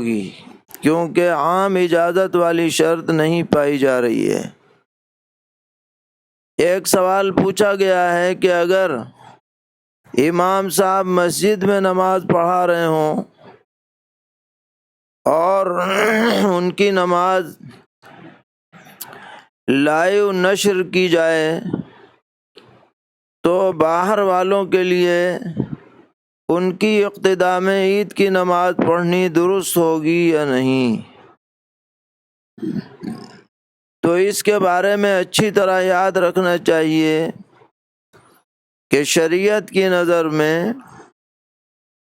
ہوگی، کیونکہ عام اجازت والی شرط نہیں پائی جا رہی ہے۔ ایک سوال پوچھا گیا ہے کہ اگر امام صاحب مسجد میں نماز پڑھا رہے ہوں اور ان کی نماز لائیو نشر کی جائے تو باہر والوں کے لیے ان کی اقتداء میں عید کی نماز پڑھنی درست ہوگی یا نہیں؟ تو اس کے بارے میں اچھی طرح یاد رکھنا چاہیے کہ شریعت کی نظر میں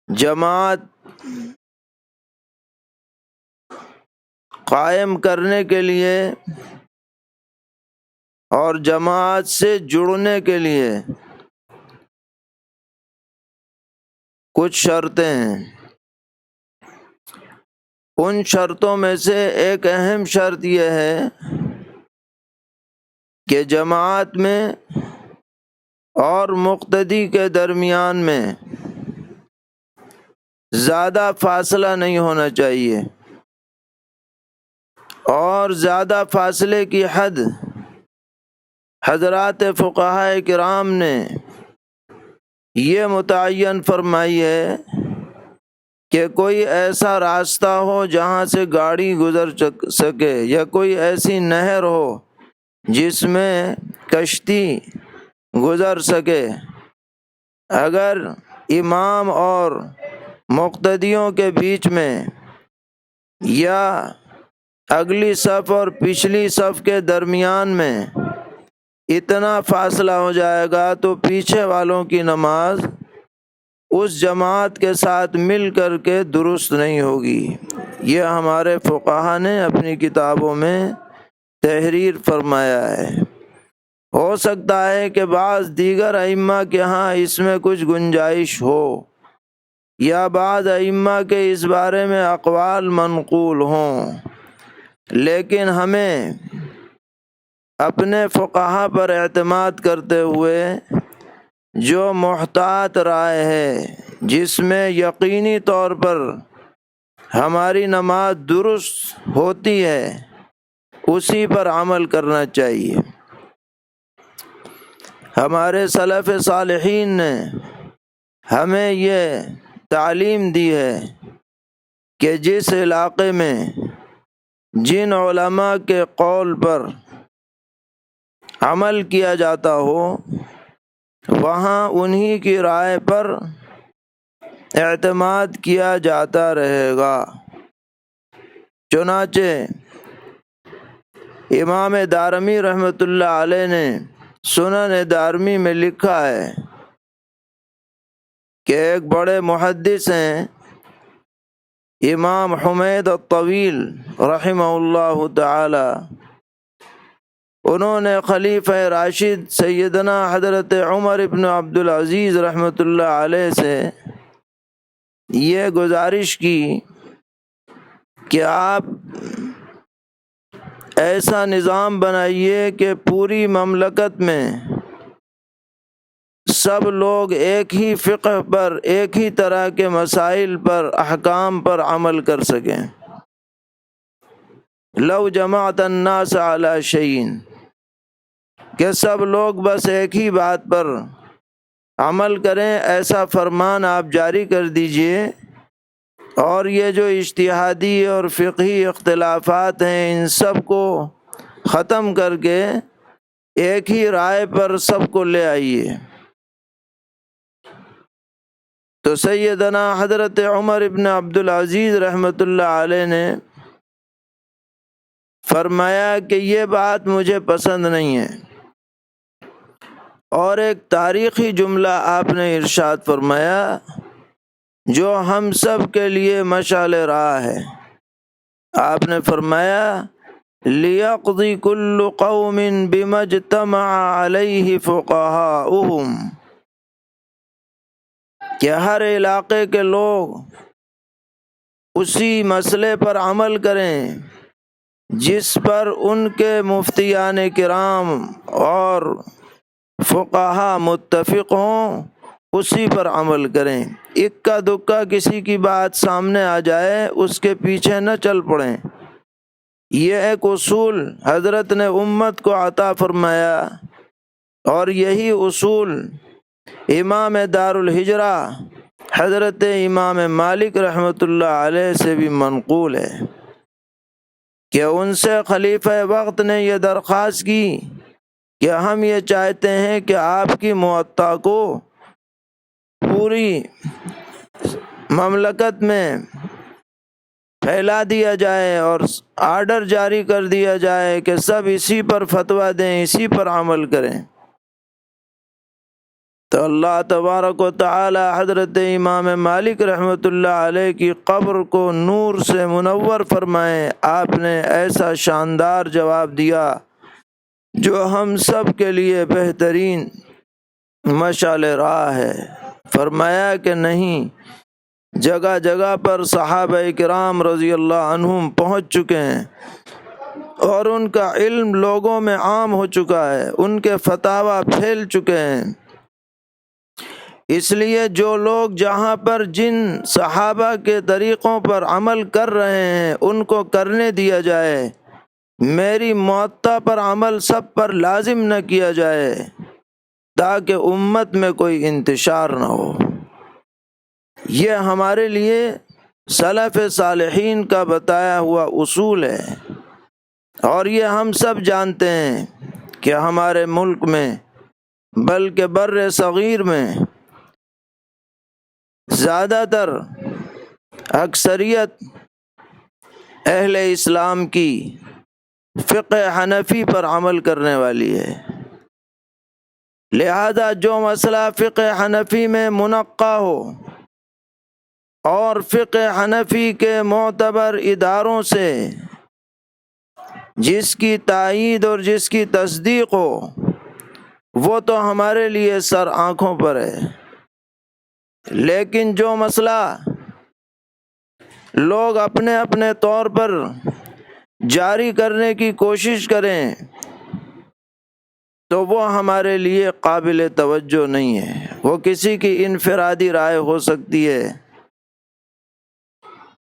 جماعت قائم کرنے کے لیے اور جماعت سے جڑنے کے لیے کچھ شرطیں ہیں۔ ان شرطوں میں سے ایک اہم شرط یہ ہے کہ جماعت میں اور مقتدی کے درمیان میں زیادہ فاصلہ نہیں ہونا چاہیے، اور زیادہ فاصلے کی حد حضرات فقہاء کرام نے یہ متعین فرمائی ہے کہ کوئی ایسا راستہ ہو جہاں سے گاڑی گزر سکے، یا کوئی ایسی نہر ہو جس میں کشتی گزر سکے۔ اگر امام اور مقتدیوں کے بیچ میں یا اگلی صف اور پچھلی صف کے درمیان میں اتنا فاصلہ ہو جائے گا تو پیچھے والوں کی نماز اس جماعت کے ساتھ مل کر کے درست نہیں ہوگی۔ یہ ہمارے فقہا نے اپنی کتابوں میں تحریر فرمایا ہے۔ ہو سکتا ہے کہ بعض دیگر ائمہ کے ہاں اس میں کچھ گنجائش ہو، یا بعض ائمہ کے اس بارے میں اقوال منقول ہوں، لیکن ہمیں اپنے فقہا پر اعتماد کرتے ہوئے جو محتاط رائے ہے، جس میں یقینی طور پر ہماری نماز درست ہوتی ہے، اسی پر عمل کرنا چاہیے۔ ہمارے سلف صالحین نے ہمیں یہ تعلیم دی ہے کہ جس علاقے میں جن علماء کے قول پر عمل کیا جاتا ہو، وہاں انہی کی رائے پر اعتماد کیا جاتا رہے گا۔ چنانچہ امام دارمی رحمۃ اللہ علیہ نے سنن دارمی میں لکھا ہے کہ ایک بڑے محدث ہیں امام حمید الطویل رحمہ اللہ تعالی، انہوں نے خلیفہ راشد سیدنا حضرت عمر ابن عبدالعزیز رحمۃ اللہ علیہ سے یہ گزارش کی کہ آپ ایسا نظام بنائیے کہ پوری مملکت میں سب لوگ ایک ہی فقہ پر، ایک ہی طرح کے مسائل پر، احکام پر عمل کر سکیں۔ لو جمعت الناس علی شیء، کہ سب لوگ بس ایک ہی بات پر عمل کریں، ایسا فرمان آپ جاری کر دیجئے، اور یہ جو اجتہادی اور فقہی اختلافات ہیں ان سب کو ختم کر کے ایک ہی رائے پر سب کو لے آئیے۔ تو سیدنا حضرت عمر ابن عبدالعزیز رحمۃ اللہ علیہ نے فرمایا کہ یہ بات مجھے پسند نہیں ہے، اور ایک تاریخی جملہ آپ نے ارشاد فرمایا جو ہم سب کے لیے مشعل راہ ہے۔ آپ نے فرمایا لِيَقْضِ كُلُّ قَوْمٍ بِمَا اجْتَمَعَ عَلَيْهِ فُقَهَاؤُهُمْ، کہ ہر علاقے کے لوگ اسی مسئلے پر عمل کریں جس پر ان کے مفتیان کرام اور فقہا متفق ہوں، اسی پر عمل کریں۔ اکا دکا کسی کی بات سامنے آ جائے اس کے پیچھے نہ چل پڑیں۔ یہ ایک اصول حضرت نے امت کو عطا فرمایا، اور یہی اصول امام دار الہجرہ حضرت امام مالک رحمۃ اللہ علیہ سے بھی منقول ہے کہ ان سے خلیفہ وقت نے یہ درخواست کی کہ ہم یہ چاہتے ہیں کہ آپ کی موطا کو پوری مملکت میں پھیلا دیا جائے اور آرڈر جاری کر دیا جائے کہ سب اسی پر فتویٰ دیں، اسی پر عمل کریں۔ تو اللہ تبارک و تعالی حضرت امام مالک رحمۃ اللہ علیہ کی قبر کو نور سے منور فرمائے۔ آپ نے ایسا شاندار جواب دیا جو ہم سب کے لیے بہترین مشعل راہ ہے۔ فرمایا کہ نہیں، جگہ جگہ پر صحابہ کرام رضی اللہ عنہم پہنچ چکے ہیں اور ان کا علم لوگوں میں عام ہو چکا ہے، ان کے فتاویٰ پھیل چکے ہیں۔ اس لیے جو لوگ جہاں پر جن صحابہ کے طریقوں پر عمل کر رہے ہیں ان کو کرنے دیا جائے، میری موطا پر عمل سب پر لازم نہ کیا جائے تاکہ امت میں کوئی انتشار نہ ہو۔ یہ ہمارے لیے سلف صالحین کا بتایا ہوا اصول ہے، اور یہ ہم سب جانتے ہیں کہ ہمارے ملک میں بلکہ بر صغیر میں زیادہ تر اکثریت اہل اسلام کی فقہ حنفی پر عمل کرنے والی ہے۔ لہذا جو مسئلہ فقہ حنفی میں منقع ہو اور فقہ حنفی کے معتبر اداروں سے جس کی تائید اور جس کی تصدیق ہو، وہ تو ہمارے لیے سر آنکھوں پر ہے۔ لیکن جو مسئلہ لوگ اپنے اپنے طور پر جاری کرنے کی کوشش کریں تو وہ ہمارے لیے قابل توجہ نہیں ہے۔ وہ کسی کی انفرادی رائے ہو سکتی ہے،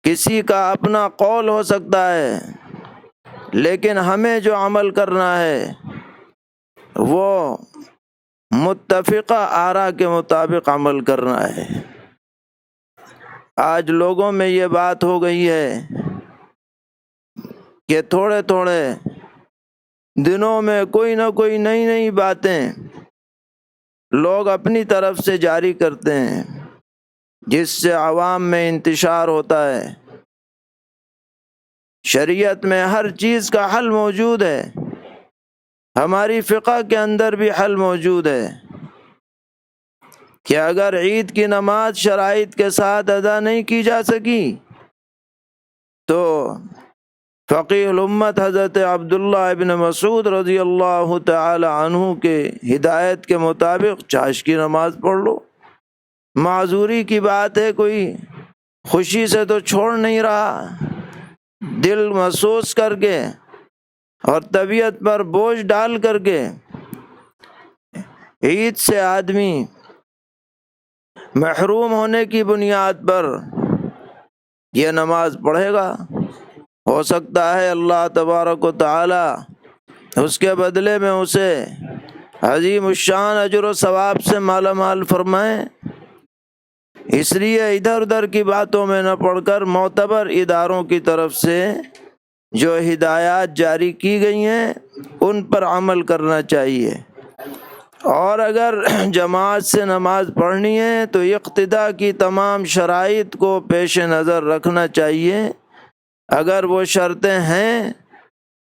کسی کا اپنا قول ہو سکتا ہے، لیکن ہمیں جو عمل کرنا ہے وہ متفقہ آراء کے مطابق عمل کرنا ہے۔ آج لوگوں میں یہ بات ہو گئی ہے کہ تھوڑے تھوڑے دنوں میں کوئی نہ کوئی نئی نئی باتیں لوگ اپنی طرف سے جاری کرتے ہیں جس سے عوام میں انتشار ہوتا ہے۔ شریعت میں ہر چیز کا حل موجود ہے، ہماری فقہ کے اندر بھی حل موجود ہے کہ اگر عید کی نماز شرائط کے ساتھ ادا نہیں کی جا سکی تو فقیہ الامت حضرت عبداللہ ابن مسعود رضی اللہ تعالی عنہ کے ہدایت کے مطابق چاشت کی نماز پڑھ لو۔ معذوری کی بات ہے، کوئی خوشی سے تو چھوڑ نہیں رہا، دل محسوس کر کے اور طبیعت پر بوجھ ڈال کر کے عید سے آدمی محروم ہونے کی بنیاد پر یہ نماز پڑھے گا۔ ہو سکتا ہے اللہ تبارک و تعالی اس کے بدلے میں اسے عظیم الشان اجر و ثواب سے مالا مال فرمائے۔ اس لیے ادھر ادھر کی باتوں میں نہ پڑھ کر معتبر اداروں کی طرف سے جو ہدایات جاری کی گئی ہیں ان پر عمل کرنا چاہیے، اور اگر جماعت سے نماز پڑھنی ہے تو اقتداء کی تمام شرائط کو پیش نظر رکھنا چاہیے۔ اگر وہ شرطیں ہیں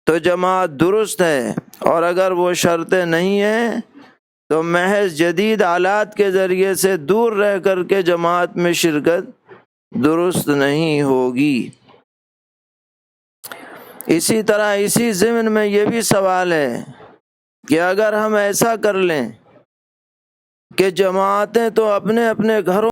تو جماعت درست ہے، اور اگر وہ شرطیں نہیں ہیں تو محض جدید آلات کے ذریعے سے دور رہ کر کے جماعت میں شرکت درست نہیں ہوگی۔ اسی طرح اسی ضمن میں یہ بھی سوال ہے کہ اگر ہم ایسا کر لیں کہ جماعتیں تو اپنے اپنے گھروں